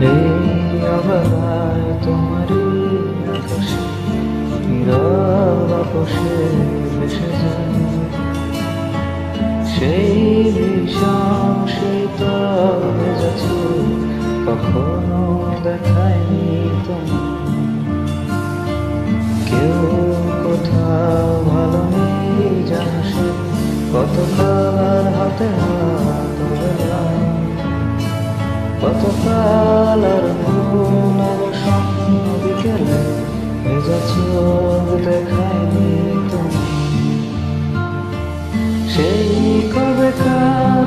এই অবলায় তোমারই আকাশে নীরব আপোষে ভেসে যায় সেই বিষম শীতল মেজাজ কখনো দেখায়নি তোমার। কেউ কোথাও ভালো নেই জানো সে কতকাল আর হাতে হাত মেলায়, কতকাল আর ভুলাব স্বপ্ন বিকেলে ভেজা চোখ দেখায়নি তুমি। সেই কবেকার